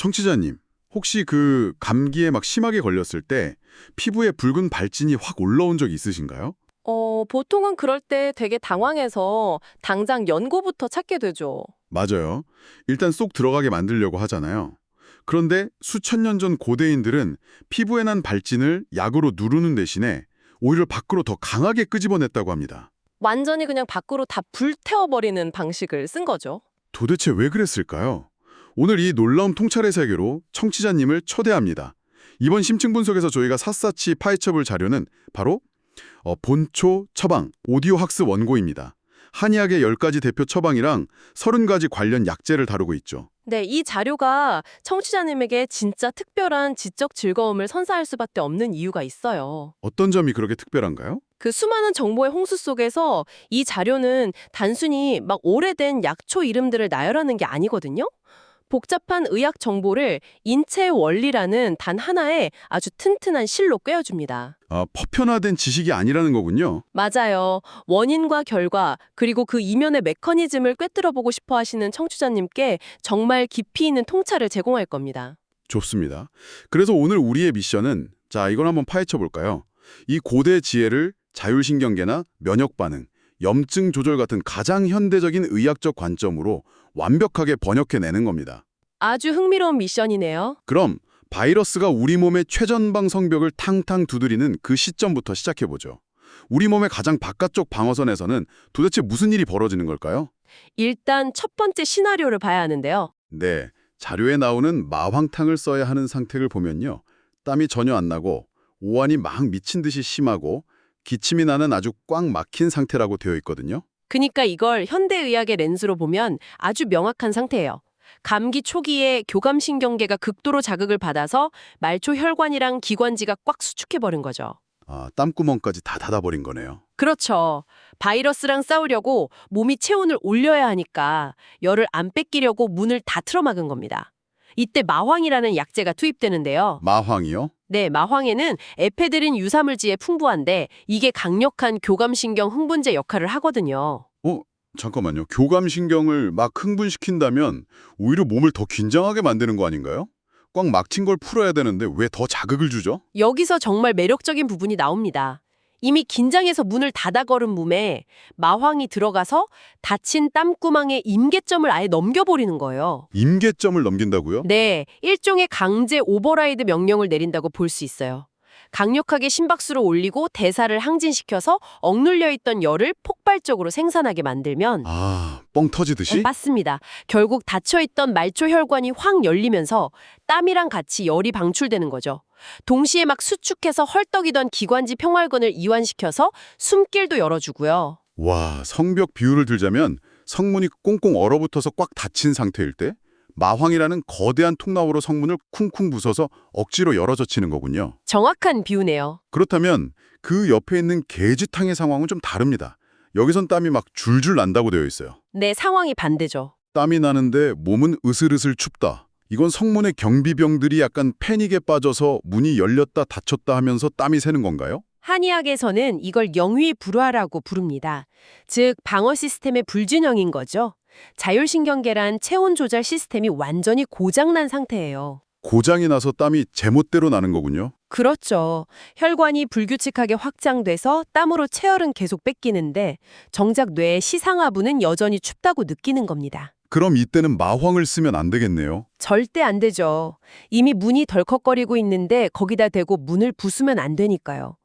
청취자님, 혹시 그 감기에 막 심하게 걸렸을 때 피부에 붉은 발진이 확 올라온 적 있으신가요? 보통은 그럴 때 되게 당황해서 당장 연고부터 찾게 되죠. 맞아요. 일단 쏙 들어가게 만들려고 하잖아요. 그런데 수천 년 전 고대인들은 피부에 난 발진을 약으로 누르는 대신에 오히려 밖으로 더 강하게 끄집어냈다고 합니다. 완전히 그냥 밖으로 다 불태워버리는 방식을 쓴 거죠. 도대체 왜 그랬을까요? 오늘 이 놀라운 통찰의 세계로 청취자님을 초대합니다. 이번 심층 분석에서 저희가 샅샅이 파헤쳐볼 자료는 바로 본초 처방 오디오 학습 원고입니다. 한의학의 10가지 대표 처방이랑 30가지 관련 약재를 다루고 있죠. 네, 이 자료가 청취자님에게 진짜 특별한 지적 즐거움을 선사할 수밖에 없는 이유가 있어요. 어떤 점이 그렇게 특별한가요? 그 수많은 정보의 홍수 속에서 이 자료는 단순히 막 오래된 약초 이름들을 나열하는 게 아니거든요. 복잡한 의학 정보를 인체 원리라는 단 하나의 아주 튼튼한 실로 꿰어줍니다. 퍼편화된 지식이 아니라는 거군요. 맞아요. 원인과 결과, 그리고 그 이면의 메커니즘을 꿰뚫어보고 싶어 하시는 청취자님께 정말 깊이 있는 통찰을 제공할 겁니다. 좋습니다. 그래서 오늘 우리의 미션은 이걸 한번 파헤쳐 볼까요? 이 고대 지혜를 자율신경계나 면역반응, 염증 조절 같은 가장 현대적인 의학적 관점으로 완벽하게 번역해내는 겁니다. 아주 흥미로운 미션이네요. 그럼 바이러스가 우리 몸의 최전방 성벽을 탕탕 두드리는 그 시점부터 시작해보죠. 우리 몸의 가장 바깥쪽 방어선에서는 도대체 무슨 일이 벌어지는 걸까요? 일단 첫 번째 시나리오를 봐야 하는데요. 네, 자료에 나오는 마황탕을 써야 하는 상태를 보면요. 땀이 전혀 안 나고 오한이 막 미친 듯이 심하고 기침이 나는 아주 꽉 막힌 상태라고 되어 있거든요. 그니까 이걸 현대의학의 렌즈로 보면 아주 명확한 상태예요. 감기 초기에 교감신경계가 극도로 자극을 받아서 말초 혈관이랑 기관지가 꽉 수축해버린 거죠. 땀구멍까지 다 닫아버린 거네요. 그렇죠. 바이러스랑 싸우려고 몸이 체온을 올려야 하니까 열을 안 뺏기려고 문을 다 틀어막은 겁니다. 이때 마황이라는 약재가 투입되는데요. 마황이요? 네, 마황에는 에페드린 유사물질에 풍부한데 이게 강력한 교감신경 흥분제 역할을 하거든요. 잠깐만요. 교감신경을 막 흥분시킨다면 오히려 몸을 더 긴장하게 만드는 거 아닌가요? 꽉 막힌 걸 풀어야 되는데 왜 더 자극을 주죠? 여기서 정말 매력적인 부분이 나옵니다. 이미 긴장해서 문을 닫아 걸은 몸에 마황이 들어가서 닫힌 땀구멍에 임계점을 아예 넘겨버리는 거예요. 임계점을 넘긴다고요? 네, 일종의 강제 오버라이드 명령을 내린다고 볼 수 있어요. 강력하게 심박수를 올리고 대사를 항진시켜서 억눌려 있던 열을 폭발적으로 생산하게 만들면 뻥 터지듯이? 맞습니다. 결국 닫혀있던 말초 혈관이 확 열리면서 땀이랑 같이 열이 방출되는 거죠. 동시에 막 수축해서 헐떡이던 기관지 평활근을 이완시켜서 숨길도 열어주고요. 와, 성벽 비유를 들자면 성문이 꽁꽁 얼어붙어서 꽉 닫힌 상태일 때 마황이라는 거대한 통나무로 성문을 쿵쿵 부숴서 억지로 열어젖히는 거군요. 정확한 비유네요. 그렇다면 그 옆에 있는 계지탕의 상황은 좀 다릅니다. 여기선 땀이 막 줄줄 난다고 되어 있어요. 네, 상황이 반대죠. 땀이 나는데 몸은 으슬으슬 춥다. 이건 성문의 경비병들이 약간 패닉에 빠져서 문이 열렸다 닫혔다 하면서 땀이 새는 건가요? 한의학에서는 이걸 영위불화라고 부릅니다. 즉, 방어 시스템의 불균형인 거죠. 자율신경계란 체온 조절 시스템이 완전히 고장난 상태예요. 고장이 나서 땀이 제멋대로 나는 거군요. 그렇죠. 혈관이 불규칙하게 확장돼서 땀으로 체열은 계속 뺏기는데 정작 뇌의 시상하부는 여전히 춥다고 느끼는 겁니다. 그럼 이때는 마황을 쓰면 안 되겠네요. 절대 안 되죠. 이미 문이 덜컥거리고 있는데 거기다 대고 문을 부수면 안 되니까요.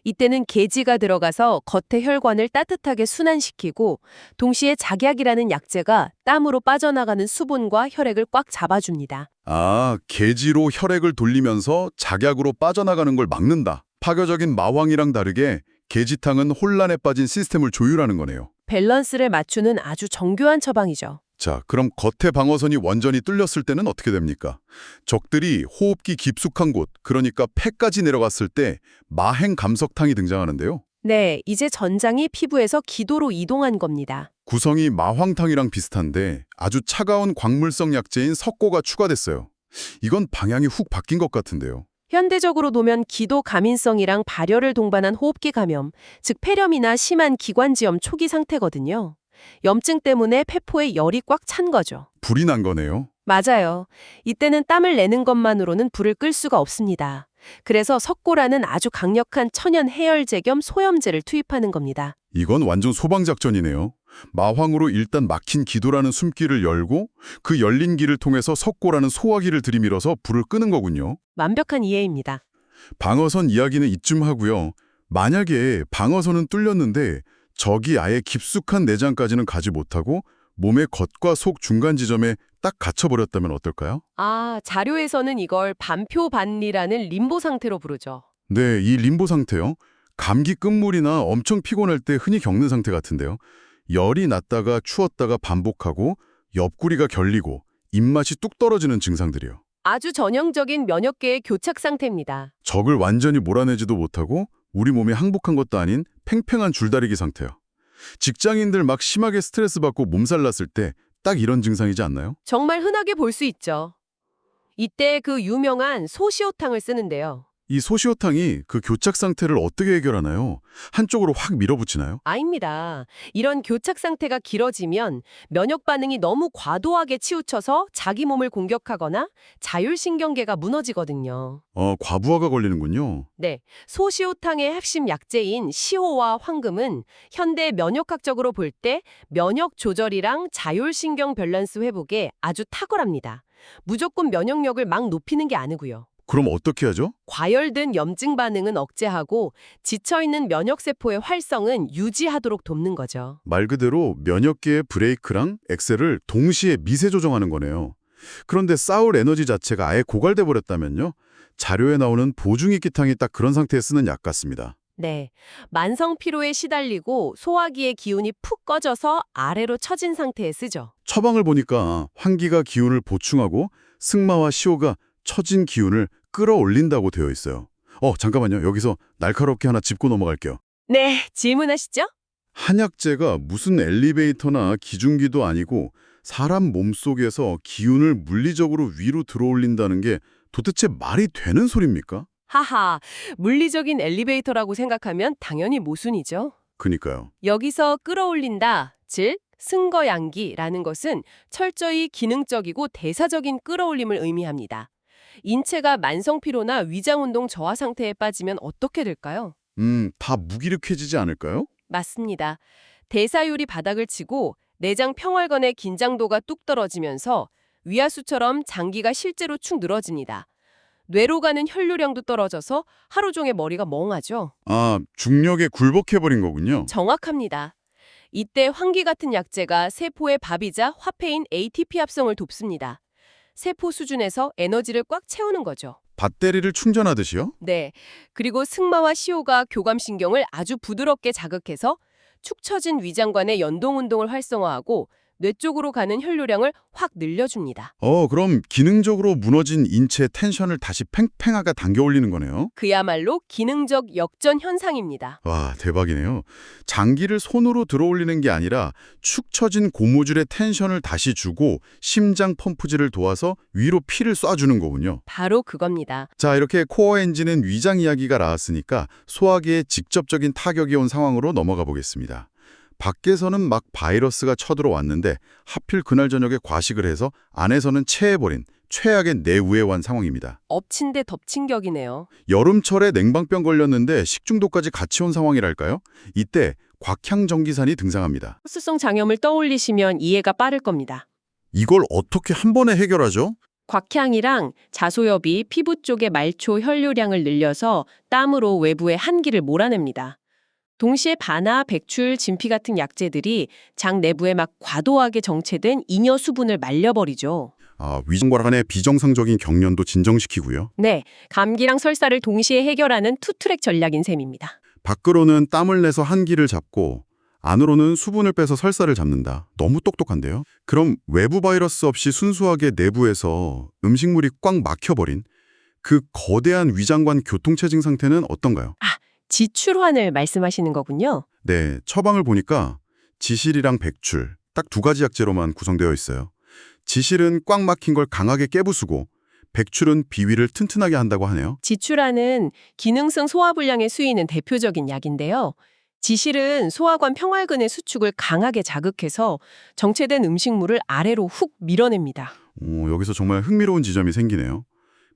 이때는 계지가 들어가서 겉의 혈관을 따뜻하게 순환시키고 동시에 작약이라는 약재가 땀으로 빠져나가는 수분과 혈액을 꽉 잡아줍니다. 계지로 혈액을 돌리면서 작약으로 빠져나가는 걸 막는다. 파격적인 마황이랑 다르게 계지탕은 혼란에 빠진 시스템을 조율하는 거네요. 밸런스를 맞추는 아주 정교한 처방이죠. 자, 그럼 겉의 방어선이 완전히 뚫렸을 때는 어떻게 됩니까? 적들이 호흡기 깊숙한 곳, 그러니까 폐까지 내려갔을 때 마행 감석탕이 등장하는데요. 네, 이제 전장이 피부에서 기도로 이동한 겁니다. 구성이 마황탕이랑 비슷한데 아주 차가운 광물성 약재인 석고가 추가됐어요. 이건 방향이 훅 바뀐 것 같은데요. 현대적으로 보면 기도 감인성이랑 발열을 동반한 호흡기 감염, 즉 폐렴이나 심한 기관지염 초기 상태거든요. 염증 때문에 폐포에 열이 꽉 찬 거죠. 불이 난 거네요. 맞아요. 이때는 땀을 내는 것만으로는 불을 끌 수가 없습니다. 그래서 석고라는 아주 강력한 천연 해열제 겸 소염제를 투입하는 겁니다. 이건 완전 소방작전이네요. 마황으로 일단 막힌 기도라는 숨길을 열고 그 열린 길을 통해서 석고라는 소화기를 들이밀어서 불을 끄는 거군요. 완벽한 이해입니다. 방어선 이야기는 이쯤 하고요. 만약에 방어선은 뚫렸는데 적이 아예 깊숙한 내장까지는 가지 못하고 몸의 겉과 속 중간 지점에 딱 갇혀버렸다면 어떨까요? 자료에서는 이걸 반표반리라는 림보 상태로 부르죠. 네, 이 림보 상태요. 감기 끝물이나 엄청 피곤할 때 흔히 겪는 상태 같은데요. 열이 났다가 추웠다가 반복하고 옆구리가 결리고 입맛이 뚝 떨어지는 증상들이요. 아주 전형적인 면역계의 교착 상태입니다. 적을 완전히 몰아내지도 못하고 우리 몸이 항복한 것도 아닌 팽팽한 줄다리기 상태요. 직장인들 막 심하게 스트레스 받고 몸살 났을 때 딱 이런 증상이지 않나요? 정말 흔하게 볼 수 있죠. 이때 그 유명한 소시오탕을 쓰는데요. 이 소시오탕이 그 교착 상태를 어떻게 해결하나요? 한쪽으로 확 밀어붙이나요? 아닙니다. 이런 교착 상태가 길어지면 면역 반응이 너무 과도하게 치우쳐서 자기 몸을 공격하거나 자율신경계가 무너지거든요. 과부하가 걸리는군요. 네, 소시오탕의 핵심 약재인 시호와 황금은 현대 면역학적으로 볼 때 면역 조절이랑 자율신경 밸런스 회복에 아주 탁월합니다. 무조건 면역력을 막 높이는 게 아니고요. 그럼 어떻게 하죠? 과열된 염증 반응은 억제하고 지쳐있는 면역세포의 활성은 유지하도록 돕는 거죠. 말 그대로 면역계의 브레이크랑 엑셀을 동시에 미세 조정하는 거네요. 그런데 싸울 에너지 자체가 아예 고갈돼 버렸다면요? 자료에 나오는 보중이기탕이 딱 그런 상태에 쓰는 약 같습니다. 네, 만성 피로에 시달리고 소화기의 기운이 푹 꺼져서 아래로 처진 상태에 쓰죠. 처방을 보니까 환기가 기운을 보충하고 승마와 시호가 처진 기운을 끌어올린다고 되어 있어요. 잠깐만요. 여기서 날카롭게 하나 짚고 넘어갈게요. 네, 질문하시죠? 한약재가 무슨 엘리베이터나 기중기도 아니고 사람 몸속에서 기운을 물리적으로 위로 들어올린다는 게 도대체 말이 되는 소리입니까? 하하, 물리적인 엘리베이터라고 생각하면 당연히 모순이죠. 그니까요. 여기서 끌어올린다, 즉 승거양기라는 것은 철저히 기능적이고 대사적인 끌어올림을 의미합니다. 인체가 만성 피로나 위장 운동 저하 상태에 빠지면 어떻게 될까요? 다 무기력해지지 않을까요? 맞습니다. 대사율이 바닥을 치고 내장 평활건의 긴장도가 뚝 떨어지면서 위하수처럼 장기가 실제로 축 늘어집니다. 뇌로 가는 혈류량도 떨어져서 하루 종일 머리가 멍하죠. 중력에 굴복해버린 거군요. 정확합니다. 이때 환기 같은 약재가 세포의 밥이자 화폐인 ATP 합성을 돕습니다. 세포 수준에서 에너지를 꽉 채우는 거죠. 배터리를 충전하듯이요? 네. 그리고 승마와 시호가 교감신경을 아주 부드럽게 자극해서 축 처진 위장관의 연동운동을 활성화하고 뇌 쪽으로 가는 혈류량을 확 늘려줍니다. 그럼 기능적으로 무너진 인체 텐션을 다시 팽팽하게 당겨 올리는 거네요. 그야말로 기능적 역전 현상입니다. 와, 대박이네요. 장기를 손으로 들어올리는 게 아니라 축 처진 고무줄에 텐션을 다시 주고 심장 펌프질을 도와서 위로 피를 쏴주는 거군요. 바로 그겁니다. 자, 이렇게 코어 엔진은 위장 이야기가 나왔으니까 소화기에 직접적인 타격이 온 상황으로 넘어가 보겠습니다. 밖에서는 막 바이러스가 쳐들어왔는데 하필 그날 저녁에 과식을 해서 안에서는 체해버린 최악의 내우애완 상황입니다. 엎친 데 덮친 격이네요. 여름철에 냉방병 걸렸는데 식중독까지 같이 온 상황이랄까요? 이때 곽향전기산이 등장합니다. 흡수성 장염을 떠올리시면 이해가 빠를 겁니다. 이걸 어떻게 한 번에 해결하죠? 곽향이랑 자소엽이 피부 쪽의 말초 혈류량을 늘려서 땀으로 외부의 한기를 몰아냅니다. 동시에 바나, 백출, 진피 같은 약재들이 장 내부에 막 과도하게 정체된 잉여 수분을 말려버리죠. 위장관 안의 비정상적인 경련도 진정시키고요. 네, 감기랑 설사를 동시에 해결하는 투트랙 전략인 셈입니다. 밖으로는 땀을 내서 한기를 잡고 안으로는 수분을 빼서 설사를 잡는다. 너무 똑똑한데요? 그럼 외부 바이러스 없이 순수하게 내부에서 음식물이 꽉 막혀버린 그 거대한 위장관 교통체증 상태는 어떤가요? 지출환을 말씀하시는 거군요. 네, 처방을 보니까 지실이랑 백출 딱 두 가지 약재로만 구성되어 있어요. 지실은 꽉 막힌 걸 강하게 깨부수고 백출은 비위를 튼튼하게 한다고 하네요. 지출환은 기능성 소화불량에 쓰이는 대표적인 약인데요. 지실은 소화관 평활근의 수축을 강하게 자극해서 정체된 음식물을 아래로 훅 밀어냅니다. 여기서 정말 흥미로운 지점이 생기네요.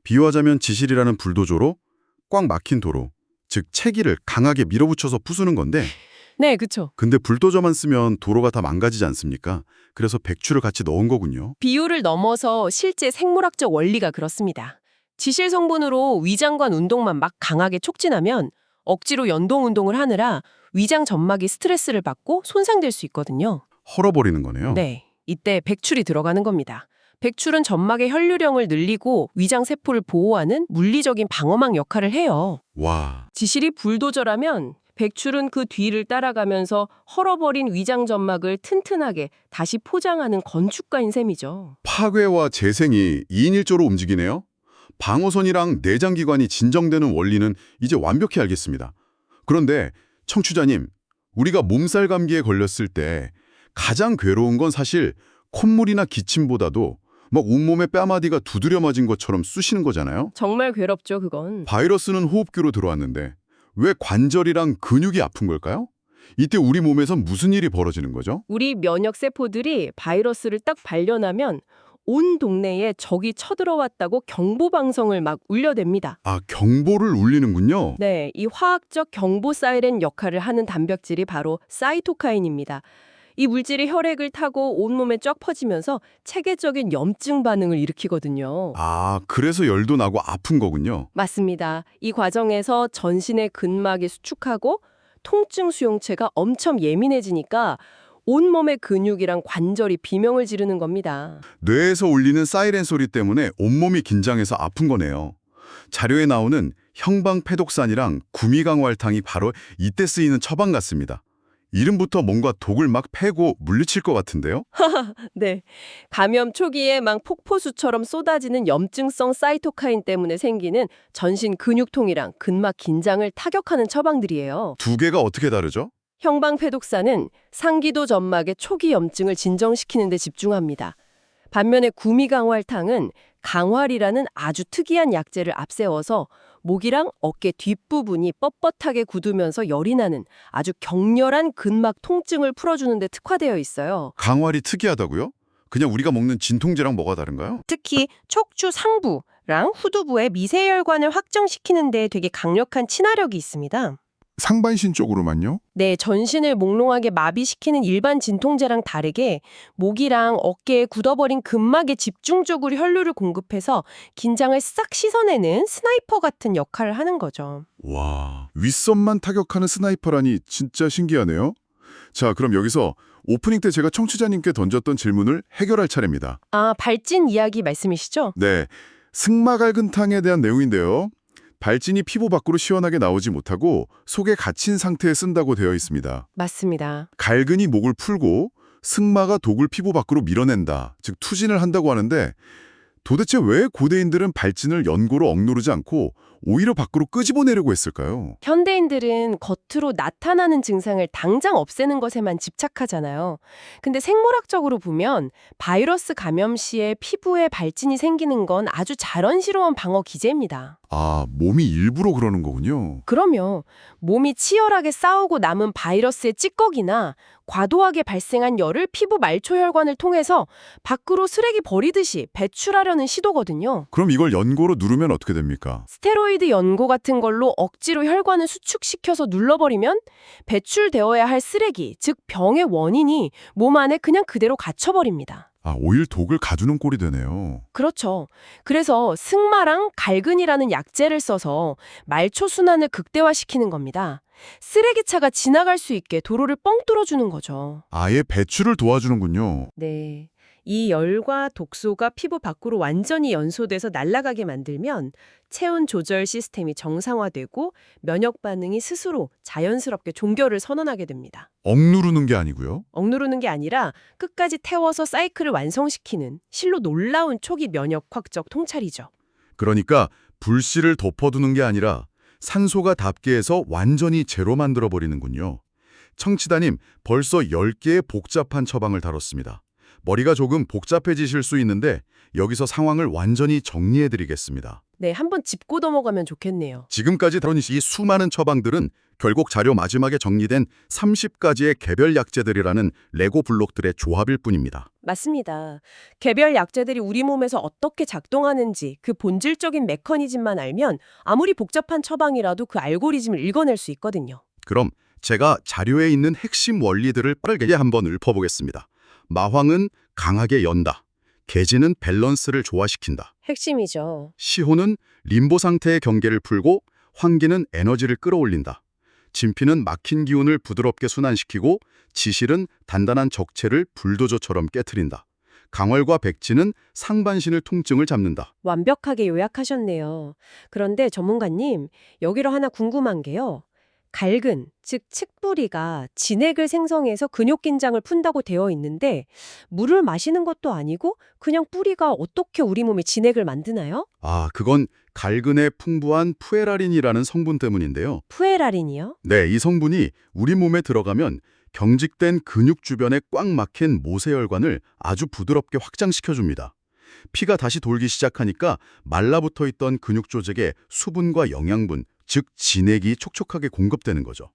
비유하자면 지실이라는 불도저로 꽉 막힌 도로, 즉 채기를 강하게 밀어붙여서 부수는 건데 네, 그쵸. 근데 불도저만 쓰면 도로가 다 망가지지 않습니까? 그래서 백추를 같이 넣은 거군요. 비율을 넘어서 실제 생물학적 원리가 그렇습니다. 지실 성분으로 위장관 운동만 막 강하게 촉진하면 억지로 연동 운동을 하느라 위장 점막이 스트레스를 받고 손상될 수 있거든요. 헐어버리는 거네요. 네, 이때 백출이 들어가는 겁니다. 백출은 점막의 혈류량을 늘리고 위장 세포를 보호하는 물리적인 방어막 역할을 해요. 와, 지실이 불도저라면 백출은 그 뒤를 따라가면서 헐어버린 위장 점막을 튼튼하게 다시 포장하는 건축가인 셈이죠. 파괴와 재생이 2인 1조로 움직이네요. 방어선이랑 내장기관이 진정되는 원리는 이제 완벽히 알겠습니다. 그런데 청취자님, 우리가 몸살 감기에 걸렸을 때 가장 괴로운 건 사실 콧물이나 기침보다도 막 온몸에 뺨아디가 두드려 맞은 것처럼 쑤시는 거잖아요. 정말 괴롭죠, 그건. 바이러스는 호흡기로 들어왔는데 왜 관절이랑 근육이 아픈 걸까요? 이때 우리 몸에선 무슨 일이 벌어지는 거죠? 우리 면역 세포들이 바이러스를 딱 발견하면 온 동네에 적이 쳐들어왔다고 경보 방송을 막 울려댑니다. 아, 경보를 울리는군요. 네, 이 화학적 경보 사이렌 역할을 하는 단백질이 바로 사이토카인입니다. 이 물질이 혈액을 타고 온몸에 쫙 퍼지면서 체계적인 염증 반응을 일으키거든요. 아, 그래서 열도 나고 아픈 거군요. 맞습니다. 이 과정에서 전신의 근막이 수축하고 통증 수용체가 엄청 예민해지니까 온몸의 근육이랑 관절이 비명을 지르는 겁니다. 뇌에서 울리는 사이렌 소리 때문에 온몸이 긴장해서 아픈 거네요. 자료에 나오는 형방패독산이랑 구미강활탕이 바로 이때 쓰이는 처방 같습니다. 이름부터 뭔가 독을 막 패고 물리칠 것 같은데요? 네. 감염 초기에 막 폭포수처럼 쏟아지는 염증성 사이토카인 때문에 생기는 전신 근육통이랑 근막 긴장을 타격하는 처방들이에요. 두 개가 어떻게 다르죠? 형방패독산은 상기도 점막의 초기 염증을 진정시키는 데 집중합니다. 반면에 구미강활탕은 강활이라는 아주 특이한 약재를 앞세워서 목이랑 어깨 뒷부분이 뻣뻣하게 굳으면서 열이 나는 아주 격렬한 근막 통증을 풀어주는 데 특화되어 있어요. 강활이 특이하다고요? 그냥 우리가 먹는 진통제랑 뭐가 다른가요? 특히 척추 상부랑 후두부의 미세혈관을 확정시키는 데 되게 강력한 친화력이 있습니다. 상반신 쪽으로만요? 네, 전신을 몽롱하게 마비시키는 일반 진통제랑 다르게 목이랑 어깨에 굳어버린 근막에 집중적으로 혈류를 공급해서 긴장을 싹 씻어내는 스나이퍼 같은 역할을 하는 거죠. 와, 윗선만 타격하는 스나이퍼라니 진짜 신기하네요. 자, 그럼 여기서 오프닝 때 제가 청취자님께 던졌던 질문을 해결할 차례입니다. 아, 발진 이야기 말씀이시죠? 네, 승마갈근탕에 대한 내용인데요. 발진이 피부 밖으로 시원하게 나오지 못하고 속에 갇힌 상태에 쓴다고 되어 있습니다. 맞습니다. 갈근이 목을 풀고 승마가 독을 피부 밖으로 밀어낸다, 즉 투진을 한다고 하는데 도대체 왜 고대인들은 발진을 연고로 억누르지 않고 오히려 밖으로 끄집어내려고 했을까요? 현대인들은 겉으로 나타나는 증상을 당장 없애는 것에만 집착하잖아요. 근데 생물학적으로 보면 바이러스 감염 시에 피부에 발진이 생기는 건 아주 자연스러운 방어 기제입니다. 아, 몸이 일부러 그러는 거군요. 그럼요. 몸이 치열하게 싸우고 남은 바이러스의 찌꺼기나 과도하게 발생한 열을 피부 말초혈관을 통해서 밖으로 쓰레기 버리듯이 배출하려는 시도거든요. 그럼 이걸 연고로 누르면 어떻게 됩니까? 스테로이드 연고 같은 걸로 억지로 혈관을 수축시켜서 눌러버리면 배출되어야 할 쓰레기, 즉 병의 원인이 몸 안에 그냥 그대로 갇혀버립니다. 아, 오히려 독을 가두는 꼴이 되네요. 그렇죠. 그래서 승마랑 갈근이라는 약재를 써서 말초 순환을 극대화시키는 겁니다. 쓰레기차가 지나갈 수 있게 도로를 뻥 뚫어주는 거죠. 아예 배출을 도와주는군요. 네. 이 열과 독소가 피부 밖으로 완전히 연소돼서 날아가게 만들면 체온 조절 시스템이 정상화되고 면역 반응이 스스로 자연스럽게 종결을 선언하게 됩니다. 억누르는 게 아니고요. 억누르는 게 아니라 끝까지 태워서 사이클을 완성시키는 실로 놀라운 초기 면역 확적 통찰이죠. 그러니까 불씨를 덮어두는 게 아니라 산소가 닿게 해서 완전히 제로 만들어버리는군요. 청취자님, 벌써 10개의 복잡한 처방을 다뤘습니다. 머리가 조금 복잡해지실 수 있는데 여기서 상황을 완전히 정리해드리겠습니다. 네, 한번 짚고 넘어가면 좋겠네요. 지금까지 다룬 이 수많은 처방들은 결국 자료 마지막에 정리된 30가지의 개별 약재들이라는 레고 블록들의 조합일 뿐입니다. 맞습니다. 개별 약재들이 우리 몸에서 어떻게 작동하는지 그 본질적인 메커니즘만 알면 아무리 복잡한 처방이라도 그 알고리즘을 읽어낼 수 있거든요. 그럼 제가 자료에 있는 핵심 원리들을 빠르게 한번 읊어보겠습니다. 마황은 강하게 연다. 계지는 밸런스를 조화시킨다. 핵심이죠. 시호는 림보 상태의 경계를 풀고 환기는 에너지를 끌어올린다. 진피는 막힌 기운을 부드럽게 순환시키고 지실은 단단한 적체를 불도저처럼 깨트린다. 강월과 백지는 상반신을 통증을 잡는다. 완벽하게 요약하셨네요. 그런데 전문가님, 여기로 하나 궁금한 게요. 갈근, 즉 칡뿌리가 진액을 생성해서 근육 긴장을 푼다고 되어 있는데 물을 마시는 것도 아니고 그냥 뿌리가 어떻게 우리 몸에 진액을 만드나요? 그건 갈근의 풍부한 푸에라린이라는 성분 때문인데요. 푸에라린이요? 네, 이 성분이 우리 몸에 들어가면 경직된 근육 주변에 꽉 막힌 모세혈관을 아주 부드럽게 확장시켜줍니다. 피가 다시 돌기 시작하니까 말라붙어 있던 근육 조직에 수분과 영양분, 즉 진액이 촉촉하게 공급되는 거죠.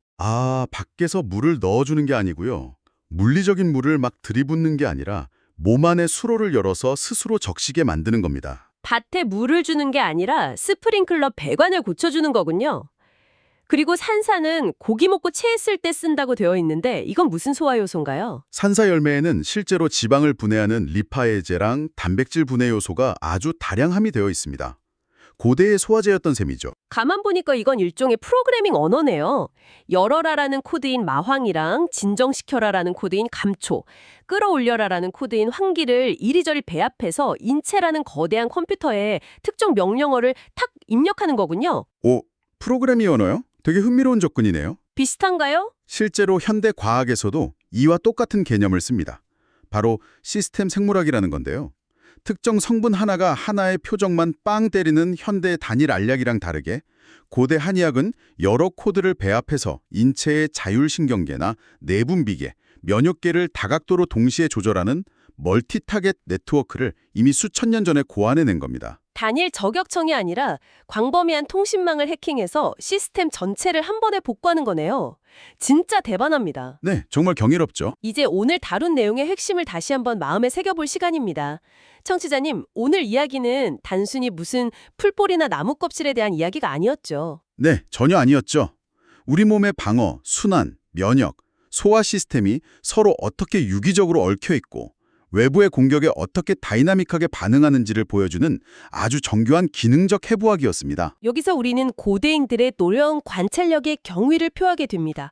밖에서 물을 넣어주는 게 아니고요. 물리적인 물을 막 들이붓는 게 아니라 몸 안에 수로를 열어서 스스로 적시게 만드는 겁니다. 밭에 물을 주는 게 아니라 스프링클러 배관을 고쳐주는 거군요. 그리고 산사는 고기 먹고 체했을 때 쓴다고 되어 있는데 이건 무슨 소화효소인가요? 산사 열매에는 실제로 지방을 분해하는 리파에제랑 단백질 분해 요소가 아주 다량 함유되어 있습니다. 고대의 소화제였던 셈이죠. 가만 보니까 이건 일종의 프로그래밍 언어네요. 열어라라는 코드인 마황이랑 진정시켜라라는 코드인 감초, 끌어올려라라는 코드인 환기를 이리저리 배합해서 인체라는 거대한 컴퓨터에 특정 명령어를 탁 입력하는 거군요. 프로그래밍 언어요? 되게 흥미로운 접근이네요. 비슷한가요? 실제로 현대 과학에서도 이와 똑같은 개념을 씁니다. 바로 시스템 생물학이라는 건데요. 특정 성분 하나가 하나의 표적만 빵 때리는 현대 단일 알약이랑 다르게 고대 한의학은 여러 코드를 배합해서 인체의 자율신경계나 내분비계, 면역계를 다각도로 동시에 조절하는 멀티타겟 네트워크를 이미 수천 년 전에 고안해낸 겁니다. 단일 저격청이 아니라 광범위한 통신망을 해킹해서 시스템 전체를 한 번에 복구하는 거네요. 진짜 대단합니다. 네, 정말 경이롭죠. 이제 오늘 다룬 내용의 핵심을 다시 한번 마음에 새겨볼 시간입니다. 청취자님, 오늘 이야기는 단순히 무슨 풀뿌리나 나무 껍질에 대한 이야기가 아니었죠. 네, 전혀 아니었죠. 우리 몸의 방어, 순환, 면역, 소화 시스템이 서로 어떻게 유기적으로 얽혀 있고 외부의 공격에 어떻게 다이나믹하게 반응하는지를 보여주는 아주 정교한 기능적 해부학이었습니다. 여기서 우리는 고대인들의 노령 관찰력의 경위를 표하게 됩니다.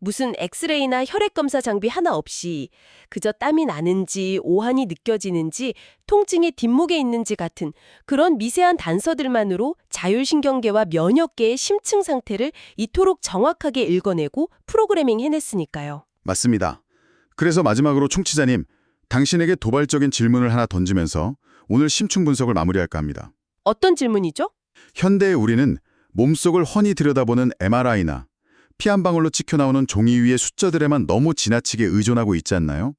무슨 엑스레이나 혈액검사 장비 하나 없이 그저 땀이 나는지 오한이 느껴지는지 통증이 뒷목에 있는지 같은 그런 미세한 단서들만으로 자율신경계와 면역계의 심층 상태를 이토록 정확하게 읽어내고 프로그래밍 해냈으니까요. 맞습니다. 그래서 마지막으로 청취자님, 당신에게 도발적인 질문을 하나 던지면서 오늘 심층 분석을 마무리할까 합니다. 어떤 질문이죠? 현대의 우리는 몸속을 훤히 들여다보는 MRI나 피 한 방울로 찍혀나오는 종이 위의 숫자들에만 너무 지나치게 의존하고 있지 않나요?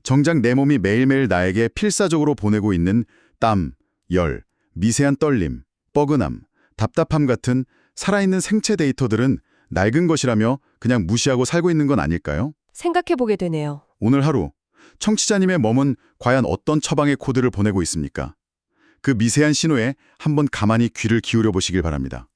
정작 내 몸이 매일매일 나에게 필사적으로 보내고 있는 땀, 열, 미세한 떨림, 뻐근함, 답답함 같은 살아있는 생체 데이터들은 낡은 것이라며 그냥 무시하고 살고 있는 건 아닐까요? 생각해보게 되네요. 오늘 하루 청취자님의 몸은 과연 어떤 처방의 코드를 보내고 있습니까? 그 미세한 신호에 한번 가만히 귀를 기울여 보시길 바랍니다.